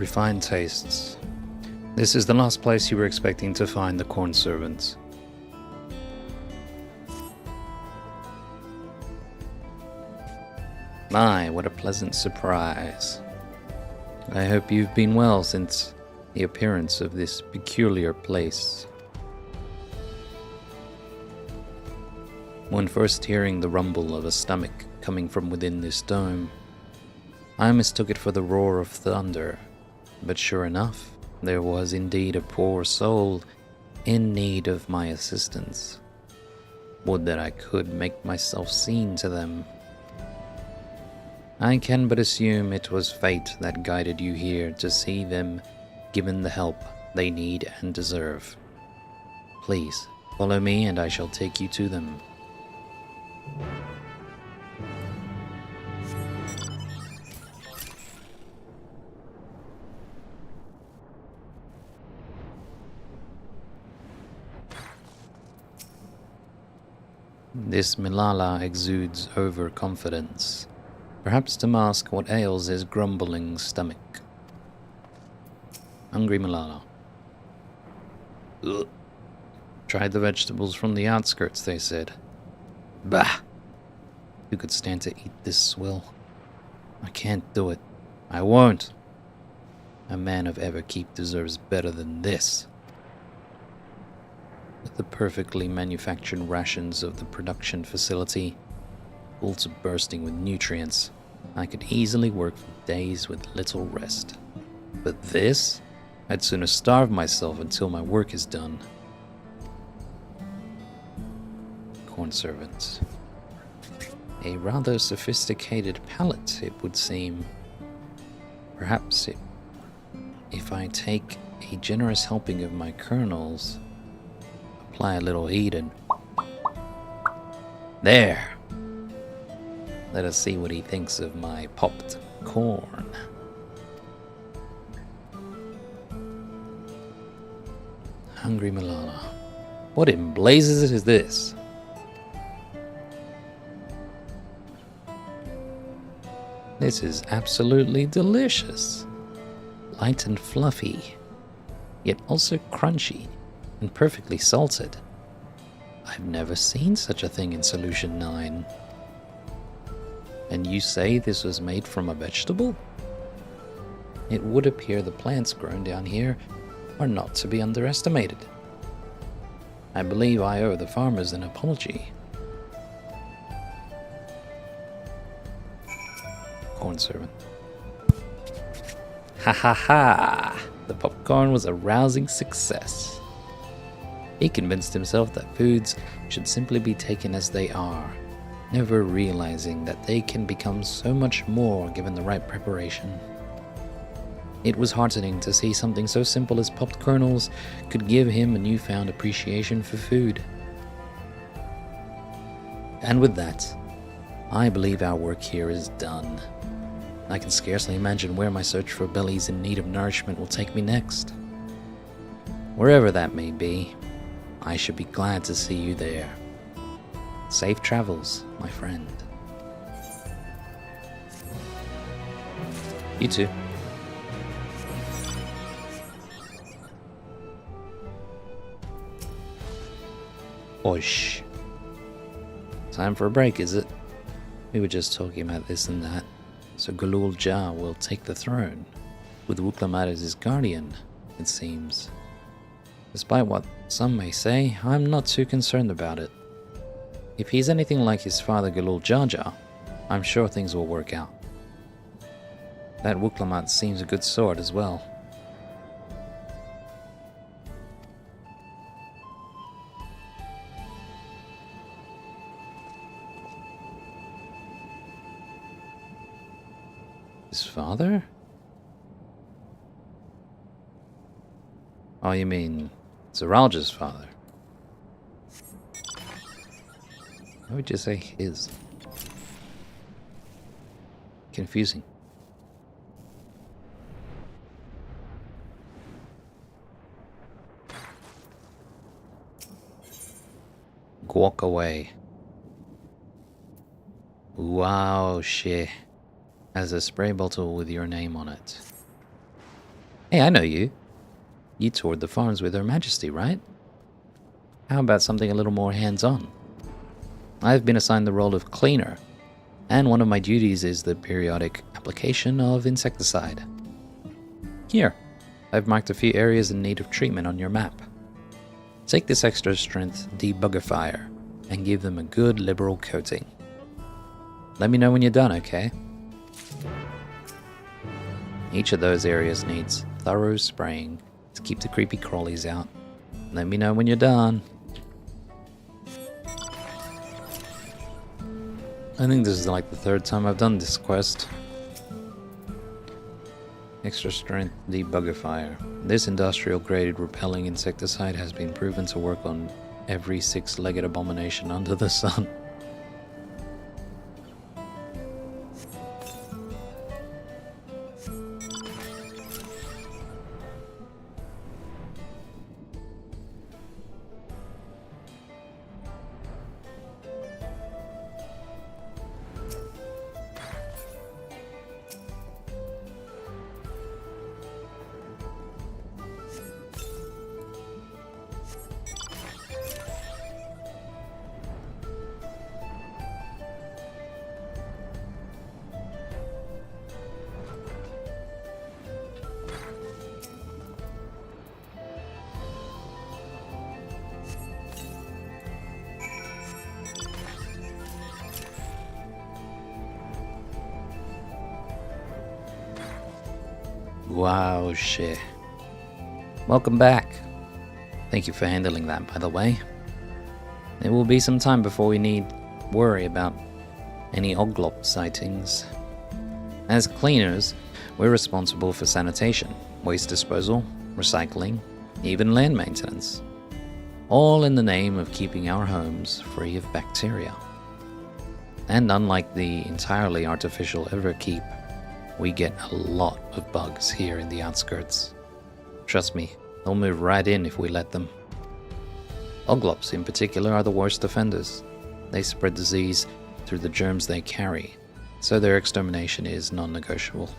Refined tastes. This is the last place you were expecting to find the corn servants. My, what a pleasant surprise. I hope you've been well since the appearance of this peculiar place. When first hearing the rumble of a stomach coming from within this dome, I mistook it for the roar of thunder, but sure enough, there was indeed a poor soul in need of my assistance. Would that I could make myself seen to them. I can but assume it was fate that guided you here to see them given the help they need and deserve. Please, follow me and I shall take you to them. This Milala exudes overconfidence, perhaps to mask what ails his grumbling stomach. Hungry Milala. Ugh. Tried the vegetables from the outskirts, they said. Bah! Who could stand to eat this swill? I can't do it. I won't. A man of Everkeep deserves better than this. With the perfectly manufactured rations of the production facility, full to bursting with nutrients, I could easily work for days with little rest. But this? I'd sooner starve myself until my work is done. Corn servants. A rather sophisticated palate, it would seem. Perhaps if I take a generous helping of my kernels, apply a little heat and... There! Let us see what he thinks of my popped corn. Hungry Milala. What in blazes is this? This is absolutely delicious. Light and fluffy, yet also crunchy and perfectly salted. I've never seen such a thing in Solution 9. And you say this was made from a vegetable? It would appear the plants grown down here are not to be underestimated. I believe I owe the farmers an apology. Corn servant. Ha ha ha! The popcorn was a rousing success. He convinced himself that foods should simply be taken as they are, never realizing that they can become so much more given the right preparation. It was heartening to see something so simple as popped kernels could give him a newfound appreciation for food. And with that, I believe our work here is done. I can scarcely imagine where my search for bellies in need of nourishment will take me next. Wherever that may be, I should be glad to see you there. Safe travels, my friend. You too. Oish. Time for a break, is it? We were just talking about this and that, so Galul Jah will take the throne, with Wuklamat as his guardian, it seems. Despite what some may say, I'm not too concerned about it. If he's anything like his father Galul Jah, I'm sure things will work out. That Wuklamat seems a good sort as well. His father? Oh, you mean Zeralja's father? Why would you say his? Confusing. Walk away. Wow, shit. Has a spray bottle with your name on it. Hey, I know you. You toured the farms with Her Majesty, right? How about something a little more hands-on? I've been assigned the role of cleaner, and one of my duties is the periodic application of insecticide. Here, I've marked a few areas in need of treatment on your map. Take this extra strength debuggifier and give them a good liberal coating. Let me know when you're done, okay? Each of those areas needs thorough spraying to keep the creepy crawlies out. Let me know when you're done. I think this is like the third time I've done this quest. Extra strength debuggifier. This industrial grade repelling insecticide has been proven to work on every six-legged abomination under the sun. Wow, shit. Welcome back. Thank you for handling that, by the way. It will be some time before we need worry about any Oglop sightings. As cleaners, we're responsible for sanitation, waste disposal, recycling, even land maintenance. All in the name of keeping our homes free of bacteria. And unlike the entirely artificial Everkeep, we get a lot of bugs here in the outskirts. Trust me, they'll move right in if we let them. Oglops in particular are the worst offenders. They spread disease through the germs they carry, so their extermination is non-negotiable.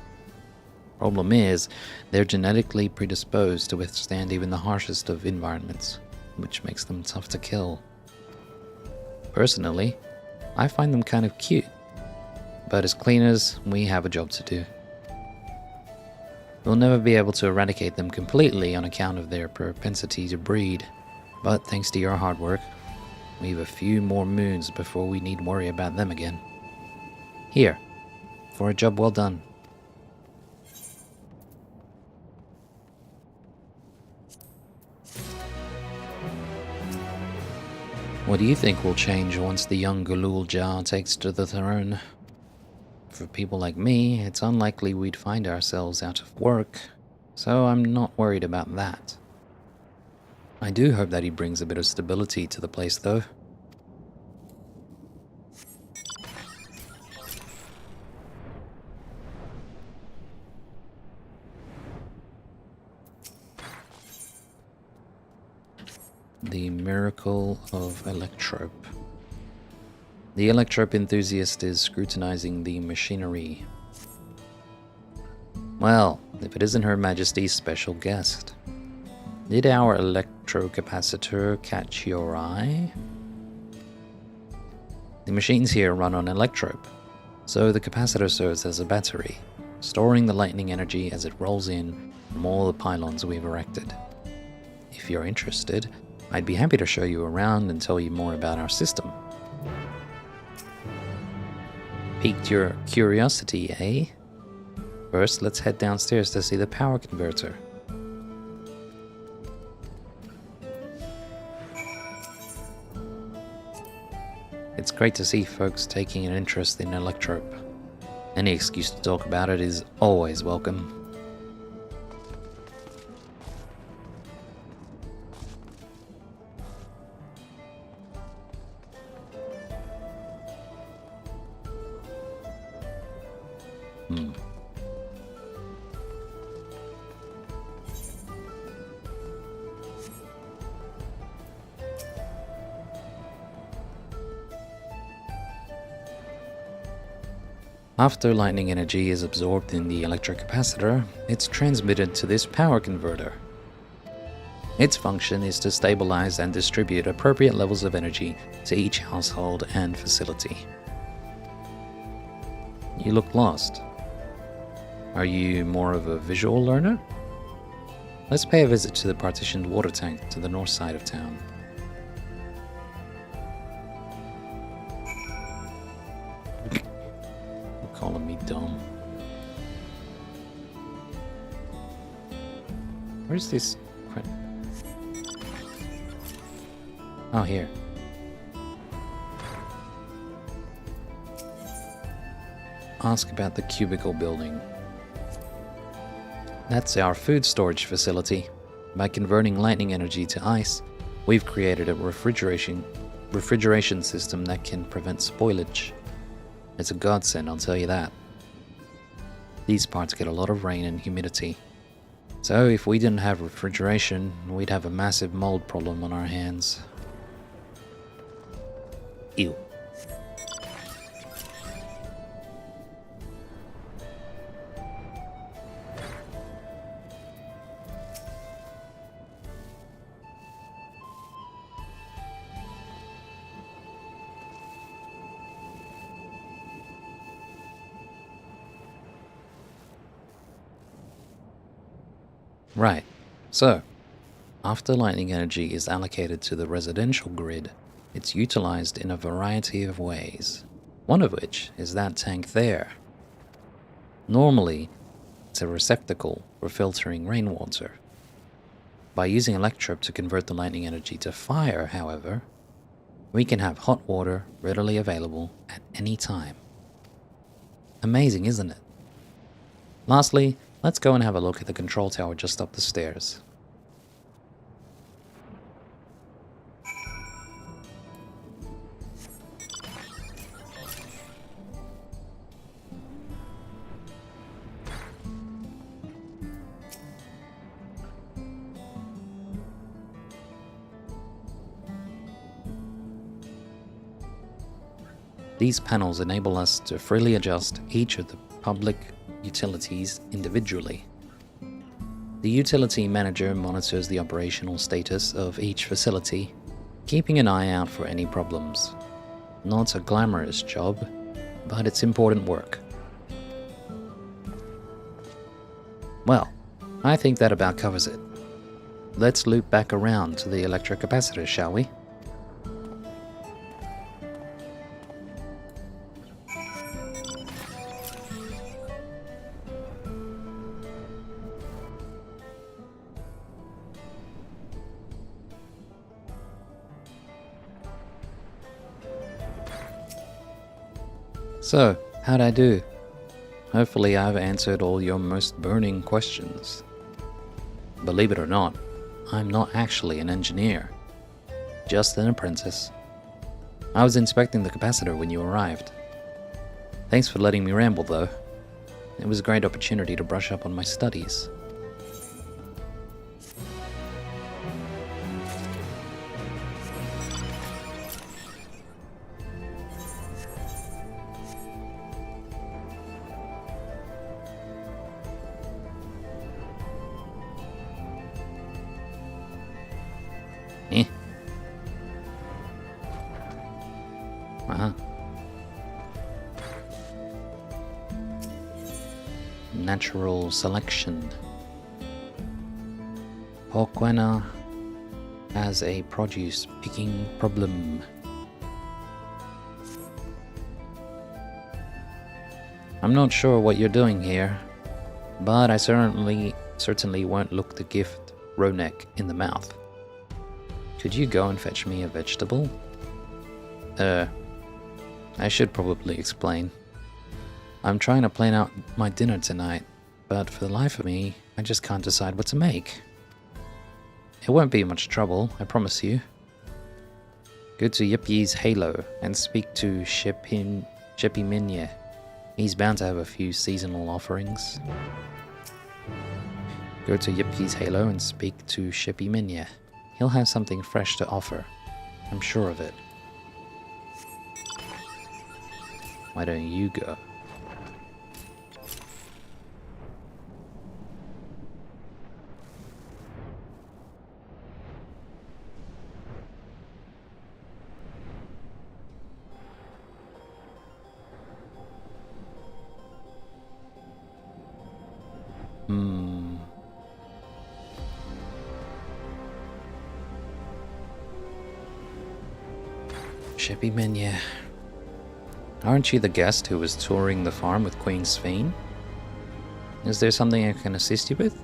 Problem is, they're genetically predisposed to withstand even the harshest of environments, which makes them tough to kill. Personally, I find them kind of cute. But as cleaners, we have a job to do. We'll never be able to eradicate them completely on account of their propensity to breed, but thanks to your hard work, we have a few more moons before we need worry about them again. Here, for a job well done. What do you think will change once the young Galul Jar takes to the throne? For people like me, it's unlikely we'd find ourselves out of work, so I'm not worried about that. I do hope that he brings a bit of stability to the place, though. The Miracle of Electrope. The Electrope enthusiast is scrutinizing the machinery. Well, if it isn't Her Majesty's special guest. Did our electrocapacitor catch your eye? The machines here run on Electrope, so the capacitor serves as a battery, storing the lightning energy as it rolls in from all the pylons we've erected. If you're interested, I'd be happy to show you around and tell you more about our system. Piqued your curiosity, eh? First, let's head downstairs to see the power converter. It's great to see folks taking an interest in Electrope. Any excuse to talk about it is always welcome. After lightning energy is absorbed in the electric capacitor, it's transmitted to this power converter. Its function is to stabilize and distribute appropriate levels of energy to each household and facility. You look lost. Are you more of a visual learner? Let's pay a visit to the partitioned water tank to the north side of town. You're calling me dumb. Where's this? Oh, here. Ask about the cubicle building. That's our food storage facility. By converting lightning energy to ice, we've created a refrigeration system that can prevent spoilage. It's a godsend, I'll tell you that. These parts get a lot of rain and humidity. So if we didn't have refrigeration, we'd have a massive mold problem on our hands. Ew. Right, so, after lightning energy is allocated to the residential grid, it's utilized in a variety of ways, one of which is that tank there. Normally, it's a receptacle for filtering rainwater. By using Electrop to convert the lightning energy to fire, however, we can have hot water readily available at any time. Amazing, isn't it? Lastly, let's go and have a look at the control tower just up the stairs. These panels enable us to freely adjust each of the public utilities individually. The utility manager monitors the operational status of each facility, keeping an eye out for any problems. Not a glamorous job, but it's important work. Well, I think that about covers it. Let's loop back around to the electric capacitor, shall we? So, how'd I do? Hopefully I've answered all your most burning questions. Believe it or not, I'm not actually an engineer, just an apprentice. I was inspecting the capacitor when you arrived. Thanks for letting me ramble though. It was a great opportunity to brush up on my studies. Natural selection. Porquena has a produce picking problem. I'm not sure what you're doing here, but I certainly won't look the gift Ronek in the mouth. Could you go and fetch me a vegetable? I should probably explain. I'm trying to plan out my dinner tonight, but for the life of me, I just can't decide what to make. It won't be much trouble, I promise you. Go to Yippie's Halo and speak to Shepiminye. He's bound to have a few seasonal offerings. Go to Yippie's Halo and speak to Shepiminye. He'll have something fresh to offer. I'm sure of it. Why don't you go? Shippy Minya. Aren't you the guest who was touring the farm with Queen Svein? Is there something I can assist you with?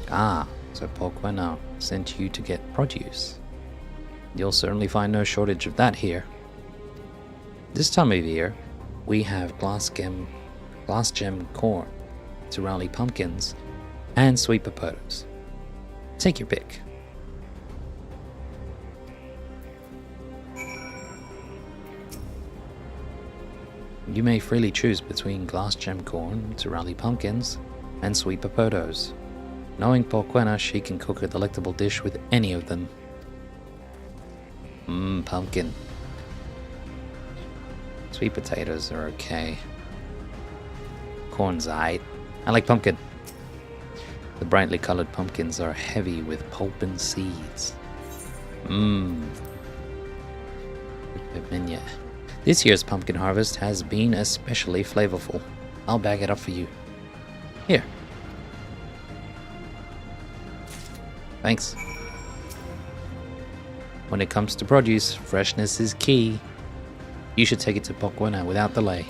Ah, so Porquena sent you to get produce. You'll certainly find no shortage of that here. This time of year, we have glass gem corn, Turali pumpkins, and sweet potatoes. Take your pick. You may freely choose between glass gem corn, Turali pumpkins, and sweet potatoes. Knowing Porquena, she can cook a delectable dish with any of them. Pumpkin. Sweet potatoes are okay. Corn's aight. I like pumpkin. The brightly colored pumpkins are heavy with pulp and seeds. This year's pumpkin harvest has been especially flavorful. I'll bag it up for you. Here. Thanks. When it comes to produce, freshness is key. You should take it to Porquena without delay.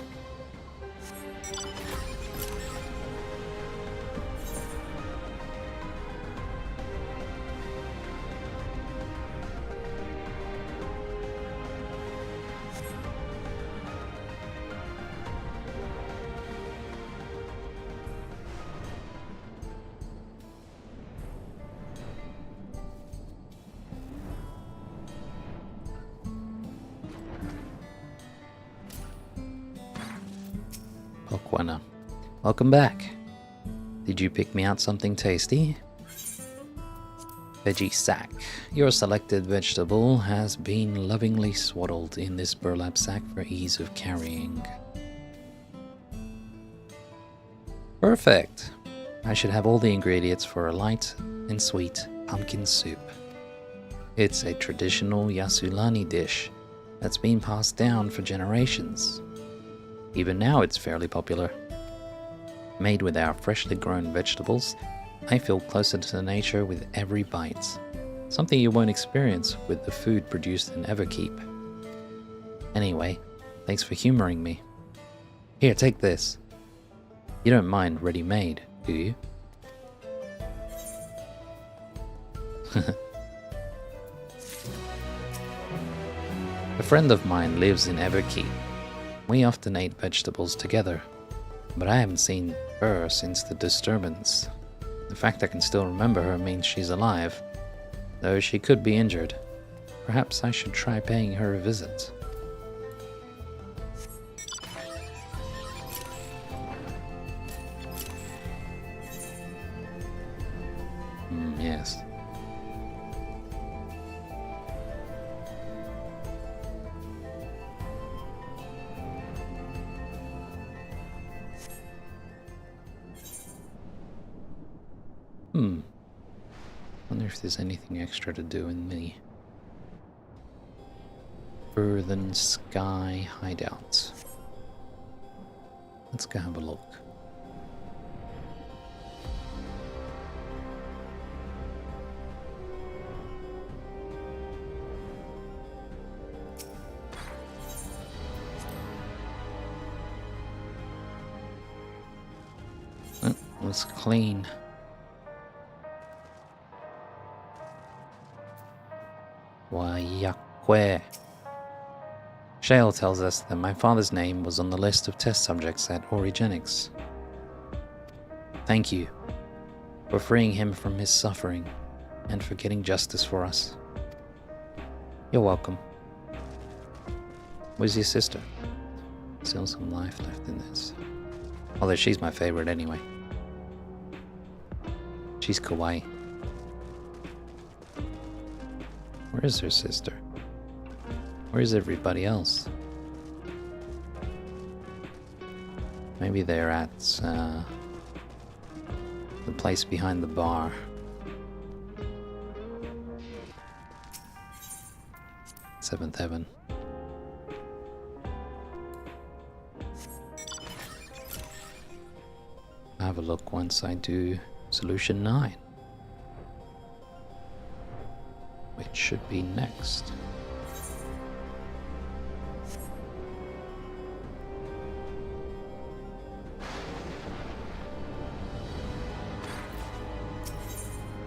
Porquena, welcome back. Did you pick me out something tasty? Veggie sack. Your selected vegetable has been lovingly swaddled in this burlap sack for ease of carrying. Perfect. I should have all the ingredients for a light and sweet pumpkin soup. It's a traditional Yasulani dish that's been passed down for generations. Even now it's fairly popular. Made with our freshly grown vegetables, I feel closer to nature with every bite. Something you won't experience with the food produced in Everkeep. Anyway, thanks for humoring me. Here, take this. You don't mind ready-made, do you? A friend of mine lives in Everkeep. We often ate vegetables together, but I haven't seen her since the disturbance. The fact I can still remember her means she's alive, though she could be injured. Perhaps I should try paying her a visit. Yes. Wonder if there's anything extra to do in the Earthen Sky hideout. Let's go have a look. Oh, looks clean. Wayakwe. Shale tells us that my father's name was on the list of test subjects at Origenics. Thank you for freeing him from his suffering and for getting justice for us. You're welcome. Where's your sister? Still some life left in this. Although she's my favorite anyway. She's kawaii. Where is her sister? Where's everybody else? Maybe they're at the place behind the bar. Seventh Heaven. have a look once I do Solution 9. Which should be next.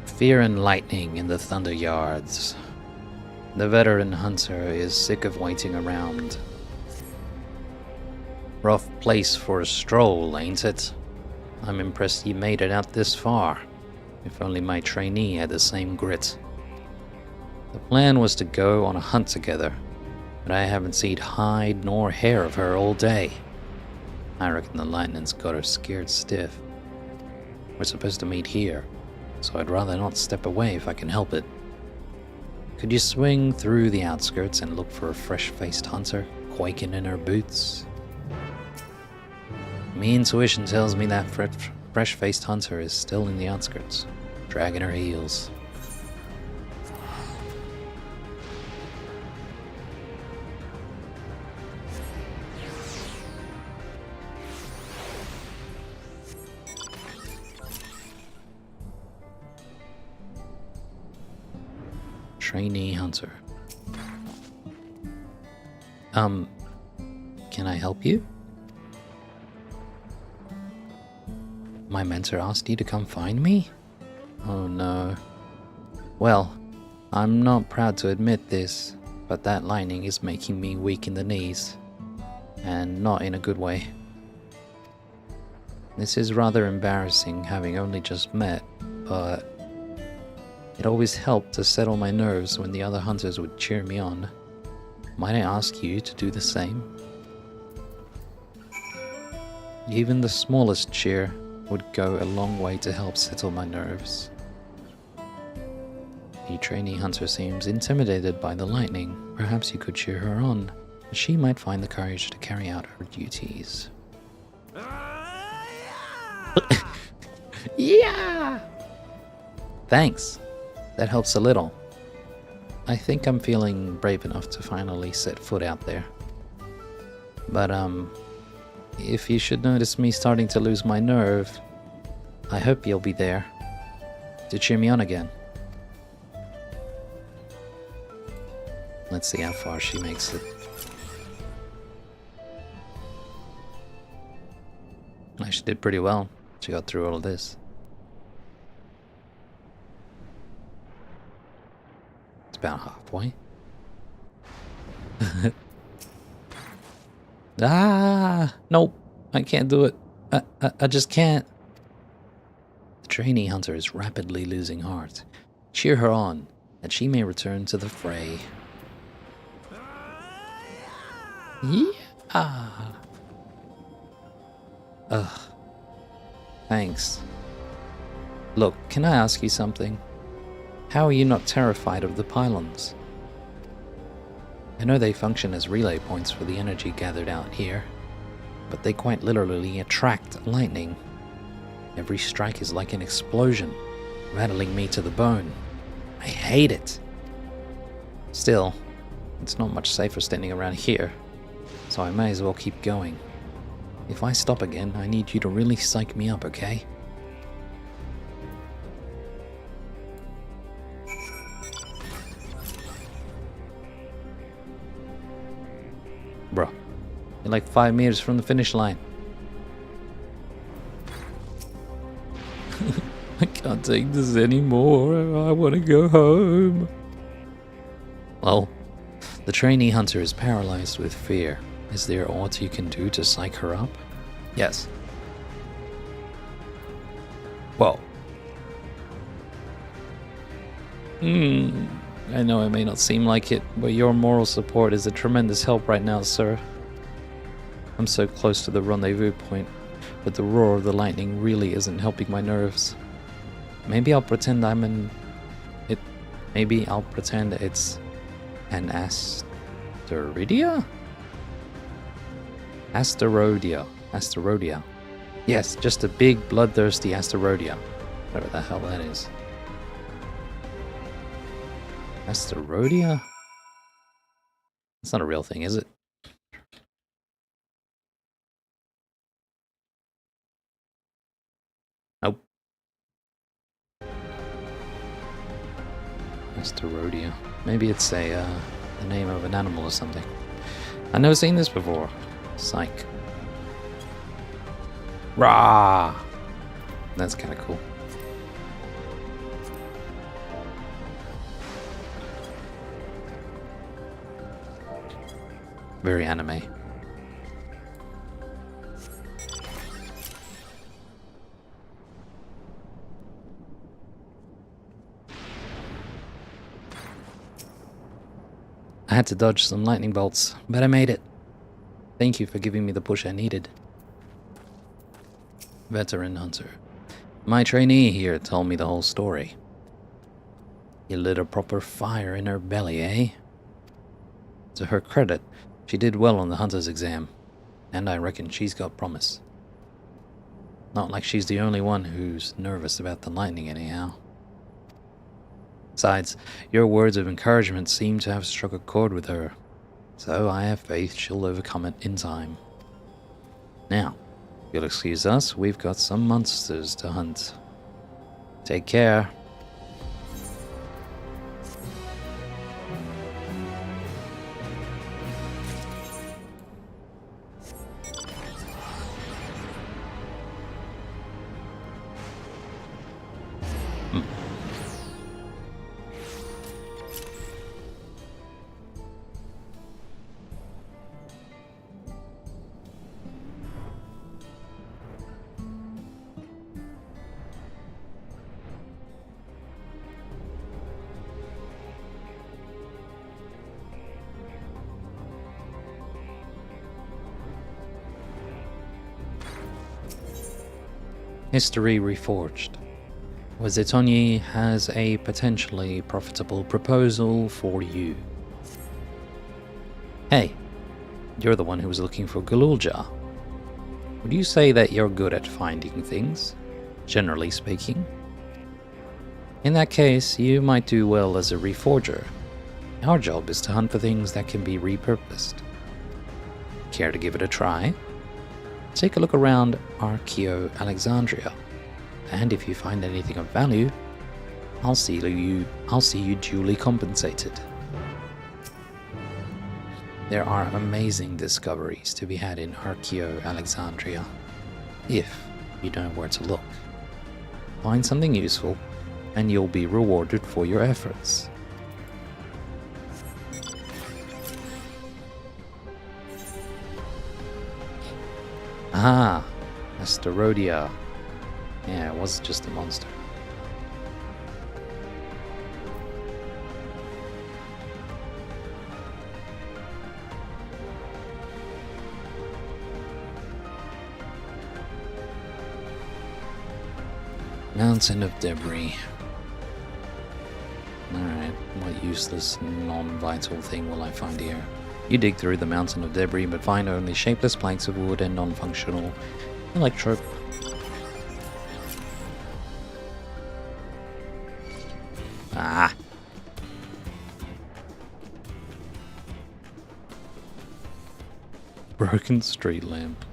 Fear and lightning in the Thunder Yards. The veteran hunter is sick of waiting around. Rough place for a stroll, ain't it? I'm impressed you made it out this far. If only my trainee had the same grit. The plan was to go on a hunt together, but I haven't seen hide nor hair of her all day. I reckon the lightning's got her scared stiff. We're supposed to meet here, so I'd rather not step away if I can help it. Could you swing through the outskirts and look for a fresh-faced hunter, quaking in her boots? My intuition tells me that fresh-faced hunter is still in the outskirts, dragging her heels. Trainee hunter. Can I help you? My mentor asked you to come find me? Oh no. Well, I'm not proud to admit this, but that lightning is making me weak in the knees. And not in a good way. This is rather embarrassing, having only just met, but it always helped to settle my nerves when the other hunters would cheer me on. Might I ask you to do the same? Even the smallest cheer would go a long way to help settle my nerves. The trainee hunter seems intimidated by the lightning. Perhaps you could cheer her on. She might find the courage to carry out her duties. Yeah! Thanks. That helps a little. I think I'm feeling brave enough to finally set foot out there. But, if you should notice me starting to lose my nerve, I hope you'll be there to cheer me on again. Let's see how far she makes it. She did pretty well. She got through all of this. It's about halfway. Nope. I can't do it. I just can't. The trainee hunter is rapidly losing heart. Cheer her on, that she may return to the fray. Yeah. Ugh. Thanks. Look, can I ask you something? How are you not terrified of the pylons? I know they function as relay points for the energy gathered out here, but they quite literally attract lightning. Every strike is like an explosion, rattling me to the bone. I hate it. Still, it's not much safer standing around here, so I may as well keep going. If I stop again, I need you to really psych me up, okay? Bro, you're like 5 meters from the finish line. I can't take this anymore. I want to go home. Well, the trainee hunter is paralyzed with fear. Is there aught you can do to psych her up? Yes. Whoa. I know it may not seem like it, but your moral support is a tremendous help right now, sir. I'm so close to the rendezvous point, but the roar of the lightning really isn't helping my nerves. Maybe I'll pretend Maybe I'll pretend it's an asterodia? Asterodia. Yes, just a big bloodthirsty asterodia. Whatever the hell that is. Asterodia? It's not a real thing, is it? Asterodia. Maybe it's the name of an animal or something. I've never seen this before. Psych. Rah! That's kind of cool. Very anime. I had to dodge some lightning bolts, but I made it. Thank you for giving me the push I needed. Veteran hunter. My trainee here told me the whole story. You lit a proper fire in her belly, eh? To her credit, she did well on the hunter's exam, and I reckon she's got promise. Not like she's the only one who's nervous about the lightning anyhow. Besides, your words of encouragement seem to have struck a chord with her, so I have faith she'll overcome it in time. Now, if you'll excuse us, we've got some monsters to hunt. Take care. History Reforged. Wazitonyi has a potentially profitable proposal for you. Hey, you're the one who was looking for Galulja. Would you say that you're good at finding things, generally speaking? In that case, you might do well as a reforger. Our job is to hunt for things that can be repurposed. Care to give it a try? Take a look around Archeo Alexandria, and if you find anything of value, I'll see you duly compensated. There are amazing discoveries to be had in Archeo Alexandria, if you know where to look. Find something useful, and you'll be rewarded for your efforts. Ah, Asterodia. Yeah, it was just a monster. Mountain of Debris. Alright, what useless, non-vital thing will I find here? You dig through the mountain of debris, but find only shapeless planks of wood and non-functional electrope. Ah! Broken street lamp.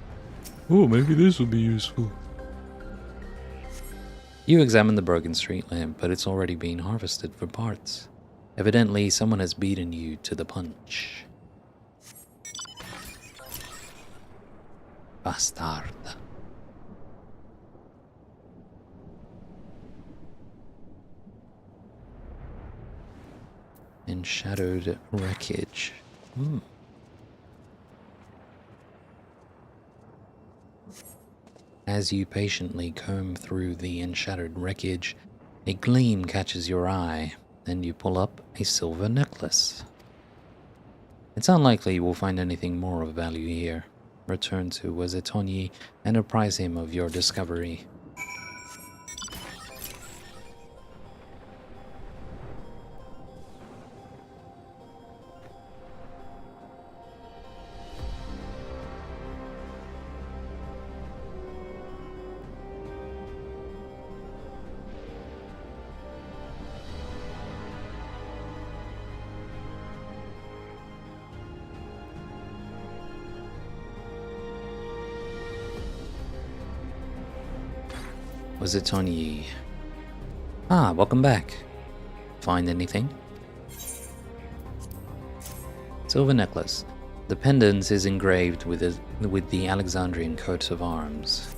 Oh, maybe this will be useful. You examine the broken street lamp, but it's already been harvested for parts. Evidently, someone has beaten you to the punch. Bastard. Enshadowed wreckage. As you patiently comb through the enshadowed wreckage, a gleam catches your eye, and you pull up a silver necklace. It's unlikely you will find anything more of value here. Return to Wazitonyi and apprise him of your discovery. Wazitonyi. Ah, welcome back. Find anything? Silver necklace. The pendant is engraved with the Alexandrian coat of arms.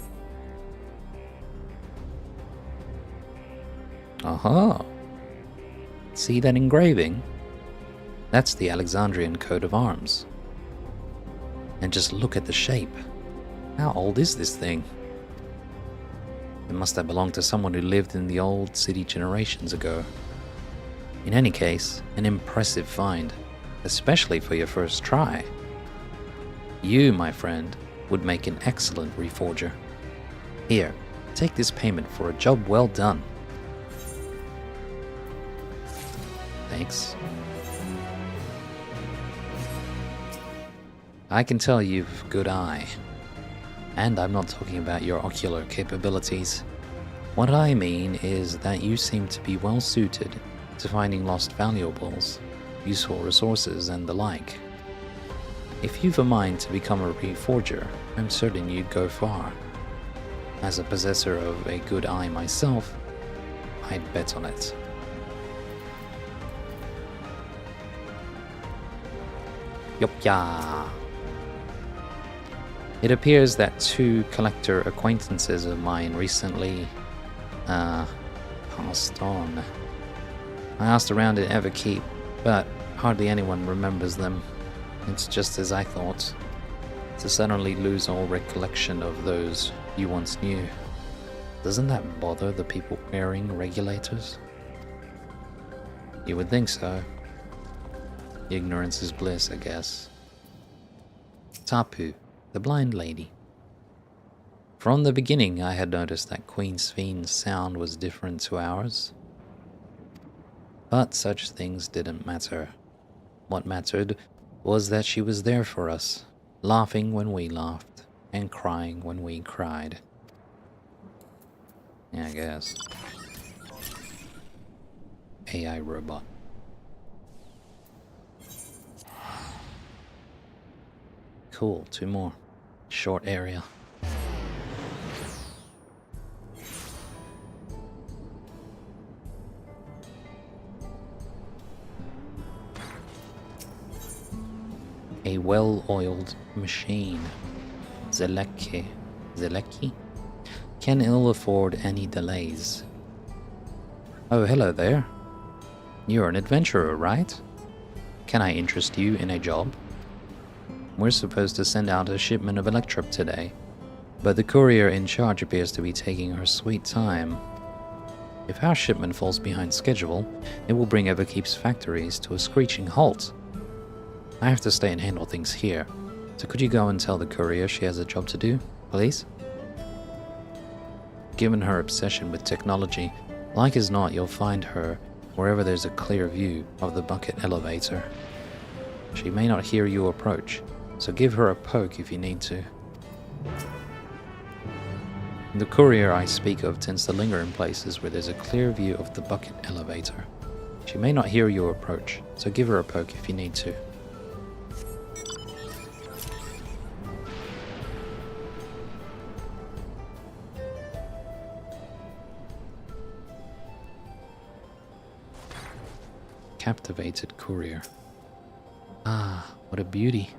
Aha! See that engraving? That's the Alexandrian coat of arms. And just look at the shape. How old is this thing? It must have belonged to someone who lived in the old city generations ago. In any case, an impressive find, especially for your first try. You, my friend, would make an excellent reforger. Here, take this payment for a job well done. Thanks. I can tell you've good eye. And I'm not talking about your ocular capabilities. What I mean is that you seem to be well suited to finding lost valuables, useful resources, and the like. If you've a mind to become a reforger, I'm certain you'd go far. As a possessor of a good eye myself, I'd bet on it. Yopya! It appears that 2 collector acquaintances of mine recently, passed on. I asked around at Everkeep, but hardly anyone remembers them. It's just as I thought, to suddenly lose all recollection of those you once knew. Doesn't that bother the people wearing regulators? You would think so. Ignorance is bliss, I guess. Tapu, the blind lady. From the beginning, I had noticed that Queen Sphene's sound was different to ours. But such things didn't matter. What mattered was that she was there for us, laughing when we laughed, and crying when we cried. Yeah, I guess. AI robot. Cool, 2 more. Short area. A well-oiled machine. Zeleki can ill afford any delays. Oh, hello there. You're an adventurer, right? Can I interest you in a job? We're supposed to send out a shipment of Electrum today, but the courier in charge appears to be taking her sweet time. If our shipment falls behind schedule, it will bring Everkeep's factories to a screeching halt. I have to stay and handle things here, so could you go and tell the courier she has a job to do, please? Given her obsession with technology, like as not you'll find her wherever there's a clear view of the bucket elevator. She may not hear you approach, so give her a poke if you need to. The courier I speak of tends to linger in places where there's a clear view of the bucket elevator. She may not hear you approach, so give her a poke if you need to. Captivated courier. Ah, what a beauty.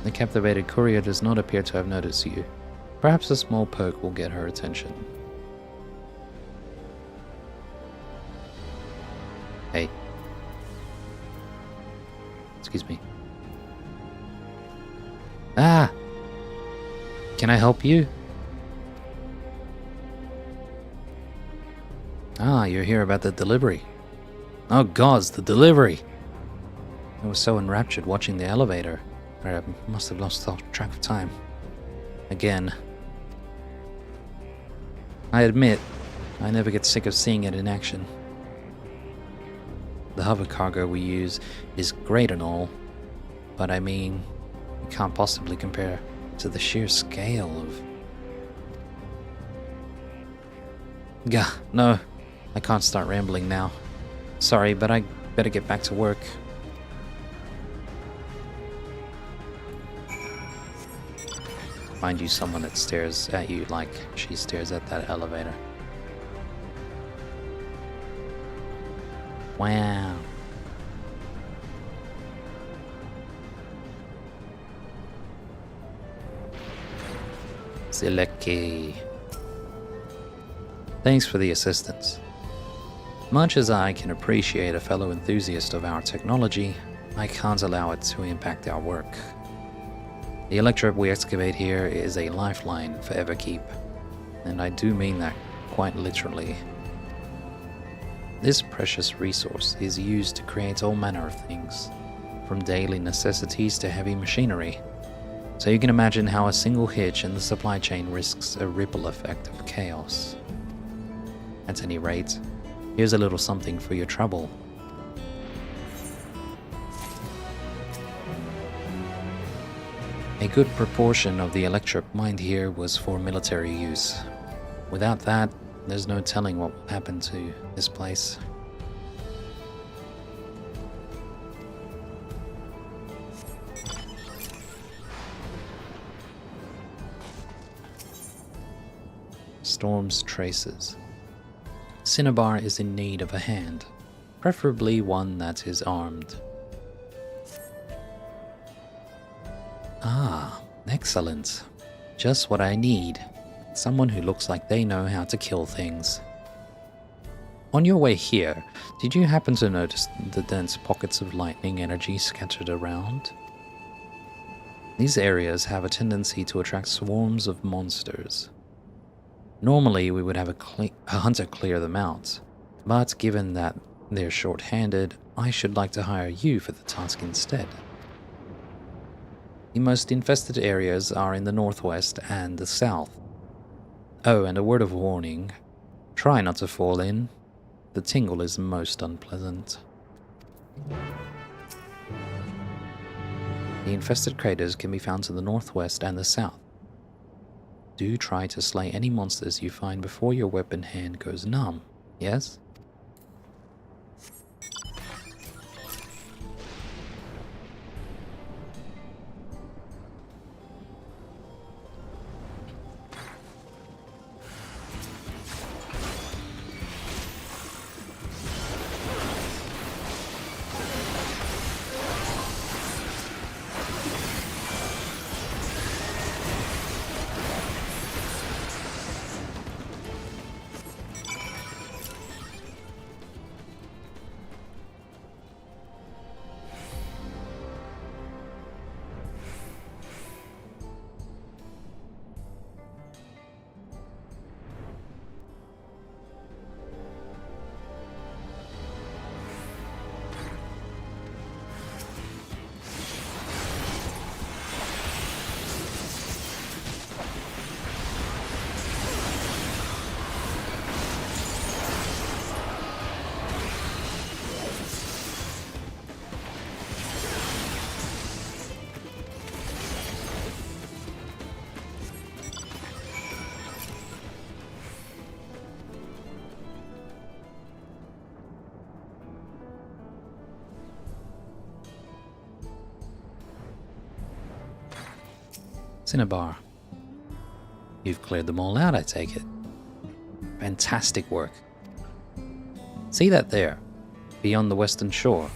The captivated courier does not appear to have noticed you. Perhaps a small poke will get her attention. Hey. Excuse me. Ah! Can I help you? Ah, you're here about the delivery. Oh gods, the delivery! I was so enraptured watching the elevator, I must have lost track of time. Again. I admit, I never get sick of seeing it in action. The hover cargo we use is great and all, but I mean, it can't possibly compare to the sheer scale of... Gah, no, I can't start rambling now. Sorry, but I better get back to work. Find you someone that stares at you like she stares at that elevator. Wow. Sileki. Thanks for the assistance. Much as I can appreciate a fellow enthusiast of our technology, I can't allow it to impact our work. The electrode we excavate here is a lifeline for Everkeep, and I do mean that quite literally. This precious resource is used to create all manner of things, from daily necessities to heavy machinery. So you can imagine how a single hitch in the supply chain risks a ripple effect of chaos. At any rate, here's a little something for your trouble. A good proportion of the electric mined here was for military use. Without that, there's no telling what will happen to this place. Storm's traces. Cinnabar is in need of a hand, preferably one that is armed. Ah, excellent. Just what I need. Someone who looks like they know how to kill things. On your way here, did you happen to notice the dense pockets of lightning energy scattered around? These areas have a tendency to attract swarms of monsters. Normally, we would have a hunter clear them out, but given that they're short-handed, I should like to hire you for the task instead. The most infested areas are in the northwest and the south. Oh, and a word of warning. Try not to fall in. The tingle is most unpleasant. The infested craters can be found to the northwest and the south. Do try to slay any monsters you find before your weapon hand goes numb, yes? Cinnabar. You've cleared them all out, I take it. Fantastic work. See that there, beyond the western shore?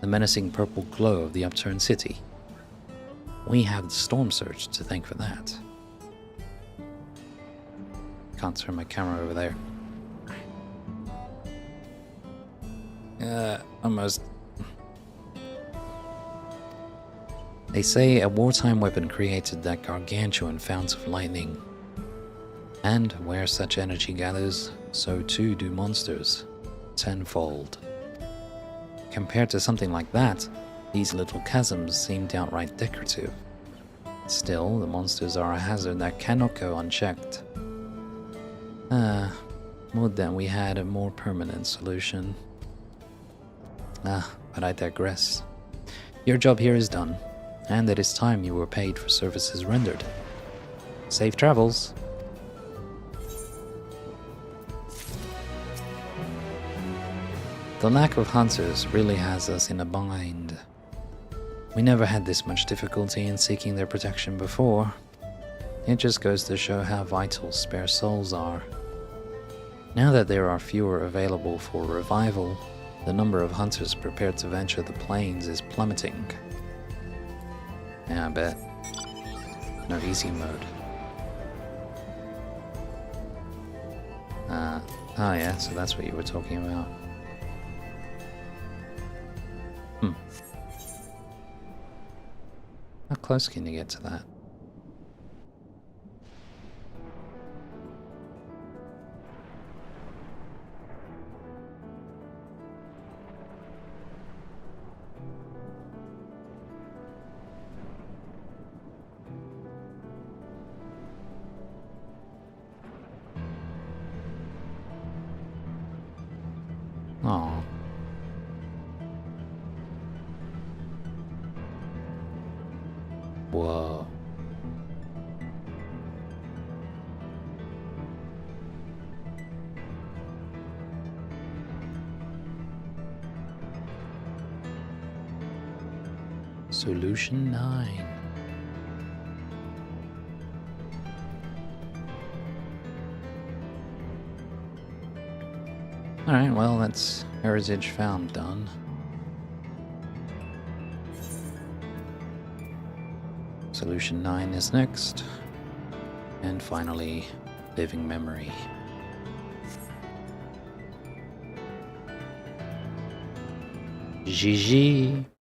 The menacing purple glow of the upturned city. We have the storm surge to thank for that. Can't turn my camera over there. Almost. They say a wartime weapon created that gargantuan fount of lightning. And where such energy gathers, so too do monsters, tenfold. Compared to something like that, these little chasms seem downright decorative. Still, the monsters are a hazard that cannot go unchecked. Would that we had a more permanent solution. But I digress. Your job here is done, and it is time you were paid for services rendered. Safe travels. The lack of hunters really has us in a bind. We never had this much difficulty in seeking their protection before. It just goes to show how vital spare souls are. Now that there are fewer available for revival, The number of hunters prepared to venture the plains is plummeting. Yeah, I bet. No easy mode. Oh yeah, so that's what you were talking about. How close can you get to that? Oh. Whoa. Solution 9. Alright, well, that's Heritage Found done. Solution 9 is next. And finally, Living Memory. GG!